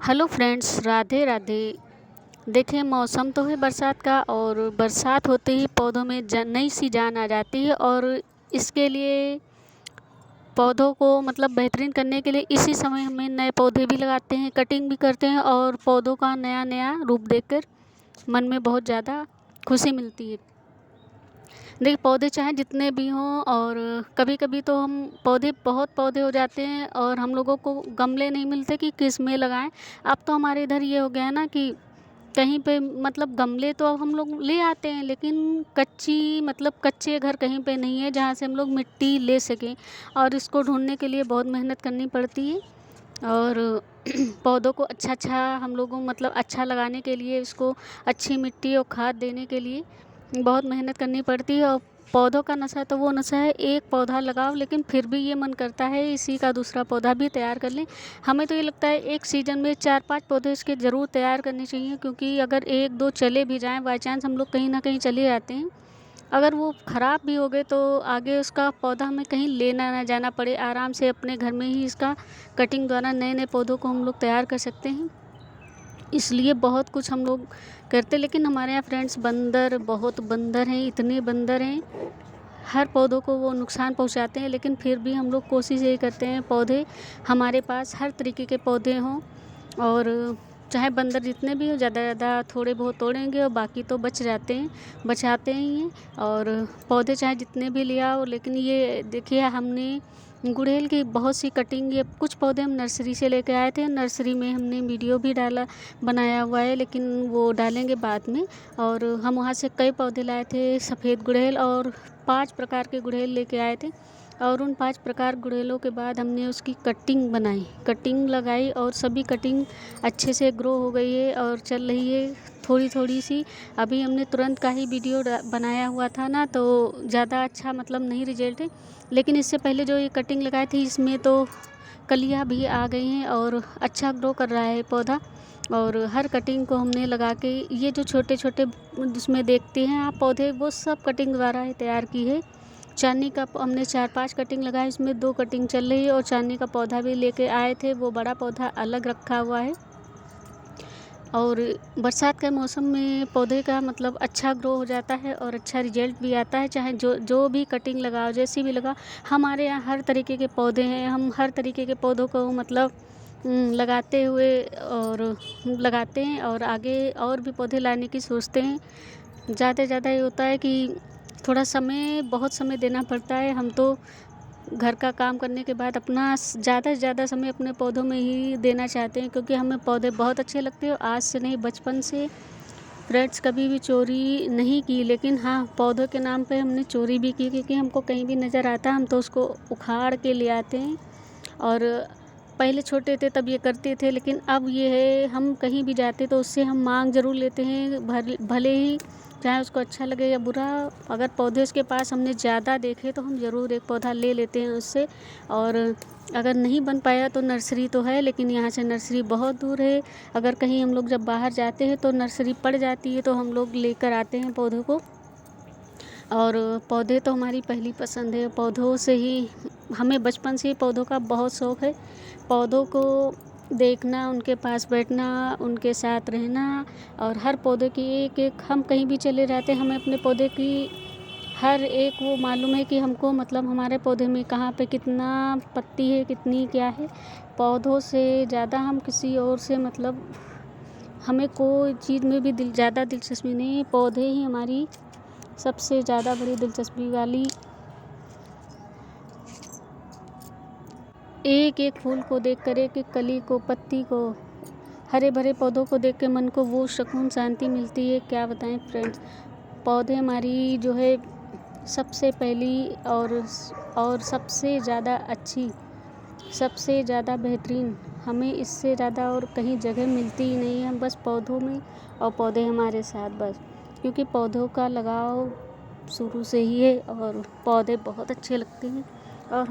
Hello friends, Radhe Radhe. देखिए, मौसम तो है बरसात का और बरसात होते ही पौधों में नई सी जान आ जाती है। और इसके लिए पौधों को मतलब बेहतरीन करने के लिए इसी समय हमें नए पौधे भी लगाते हैं, कटिंग भी करते हैं और पौधों का नया नया रूप देखकर मन में बहुत ज़्यादा खुशी मिलती है। देखिए, पौधे चाहे जितने भी हों, और कभी कभी तो हम बहुत पौधे हो जाते हैं और हम लोगों को गमले नहीं मिलते कि किस में लगाएं। अब तो हमारे इधर ये हो गया है ना कि कहीं पे मतलब गमले तो अब हम लोग ले आते हैं, लेकिन कच्चे घर कहीं पे नहीं है जहाँ से हम लोग मिट्टी ले सकें। और इसको ढूंढने के लिए बहुत मेहनत करनी पड़ती है। और पौधों को अच्छा हम लोगों मतलब अच्छा लगाने के लिए इसको अच्छी मिट्टी और खाद देने के लिए बहुत मेहनत करनी पड़ती है। और पौधों का नशा तो वो नशा है, एक पौधा लगाओ लेकिन फिर भी ये मन करता है इसी का दूसरा पौधा भी तैयार कर लें। हमें तो ये लगता है एक सीज़न में 4-5 पौधे इसके ज़रूर तैयार करने चाहिए, क्योंकि अगर 1-2 चले भी जाएँ, बाई चांस हम लोग कहीं ना कहीं चले जाते हैं, अगर वो ख़राब भी हो गए तो आगे उसका पौधा हमें कहीं लेना ना जाना पड़े, आराम से अपने घर में ही इसका कटिंग द्वारा नए नए पौधों को हम लोग तैयार कर सकते हैं। इसलिए बहुत कुछ हम लोग करते, लेकिन हमारे यहाँ फ्रेंड्स बहुत बंदर हैं, इतने बंदर हैं, हर पौधों को वो नुकसान पहुँचाते हैं। लेकिन फिर भी हम लोग कोशिश यही करते हैं पौधे हमारे पास हर तरीके के पौधे हों। और चाहे बंदर जितने भी हो, ज़्यादा ज़्यादा थोड़े बहुत तोड़ेंगे और बाकी तो बचाते ही हैं। और पौधे चाहे जितने भी ले आओ, लेकिन ये देखिए, हमने गुड़हल की बहुत सी कटिंग, ये कुछ पौधे हम नर्सरी से लेके आए थे। नर्सरी में हमने वीडियो भी बनाया हुआ है, लेकिन वो डालेंगे बाद में। और हम वहाँ से कई पौधे लाए थे, सफ़ेद गुड़हल, और 5 प्रकार के गुड़हल लेके आए थे। और उन 5 प्रकार गुड़हलों के बाद हमने उसकी कटिंग लगाई, और सभी कटिंग अच्छे से ग्रो हो गई है और चल रही है थोड़ी थोड़ी सी। अभी हमने तुरंत का ही वीडियो बनाया हुआ था ना, तो ज़्यादा अच्छा मतलब नहीं रिजल्ट है। लेकिन इससे पहले जो ये कटिंग लगाई थी, इसमें तो कलियाँ भी आ गई हैं और अच्छा ग्रो कर रहा है पौधा। और हर कटिंग को हमने लगा के, ये जो छोटे छोटे जिसमें देखते हैं आप पौधे, वो सब कटिंग द्वारा ही तैयार की है। चांदनी का हमने 4-5 कटिंग लगाई, इसमें 2 कटिंग चल रही है। और चांदनी का पौधा भी लेके आए थे, वो बड़ा पौधा अलग रखा हुआ है। और बरसात के मौसम में पौधे का मतलब अच्छा ग्रो हो जाता है और अच्छा रिजल्ट भी आता है, चाहे जो जो भी कटिंग लगाओ, जैसी भी लगाओ। हमारे यहाँ हर तरीके के पौधे हैं, हम हर तरीके के पौधों को मतलब लगाते हुए और लगाते हैं, और आगे और भी पौधे लाने की सोचते हैं। ज़्यादा से ज़्यादा ये होता है कि बहुत समय देना पड़ता है। हम तो घर का काम करने के बाद अपना ज़्यादा से ज़्यादा समय अपने पौधों में ही देना चाहते हैं, क्योंकि हमें पौधे बहुत अच्छे लगते हैं। आज से नहीं, बचपन से फ्रेंड्स कभी भी चोरी नहीं की, लेकिन हाँ, पौधों के नाम पे हमने चोरी भी की, क्योंकि हमको कहीं भी नज़र आता हम तो उसको उखाड़ के ले आते हैं। और पहले छोटे थे तब ये करते थे, लेकिन अब ये है, हम कहीं भी जाते तो उससे हम मांग ज़रूर लेते हैं, भले ही चाहे उसको अच्छा लगे या बुरा। अगर पौधे उसके पास हमने ज़्यादा देखे तो हम ज़रूर एक पौधा ले लेते हैं उससे। और अगर नहीं बन पाया तो नर्सरी तो है, लेकिन यहाँ से नर्सरी बहुत दूर है। अगर कहीं हम लोग जब बाहर जाते हैं तो नर्सरी पड़ जाती है, तो हम लोग लेकर आते हैं पौधों को। और पौधे तो हमारी पहली पसंद है, पौधों से ही हमें बचपन से ही पौधों का बहुत शौक़ है। पौधों को देखना, उनके पास बैठना, उनके साथ रहना, और हर पौधे की एक हम कहीं भी चले जाते हैं, हमें अपने पौधे की हर एक वो मालूम है कि हमको मतलब हमारे पौधे में कहाँ पे कितना पत्ती है, कितनी क्या है। पौधों से ज़्यादा हम किसी और से मतलब हमें कोई चीज़ में भी ज़्यादा दिलचस्पी नहीं है। पौधे ही हमारी सबसे ज़्यादा बड़ी दिलचस्पी वाली। एक एक फूल को देखकर, एक एक कली को, पत्ती को, हरे भरे पौधों को देख के मन को वो सुकून शांति मिलती है, क्या बताएं फ्रेंड्स। पौधे हमारी जो है सबसे पहली और सबसे ज़्यादा अच्छी, सबसे ज़्यादा बेहतरीन, हमें इससे ज़्यादा और कहीं जगह मिलती ही नहीं है, बस पौधों में। और पौधे हमारे साथ बस, क्योंकि पौधों का लगाव शुरू से ही है और पौधे बहुत अच्छे लगते हैं। और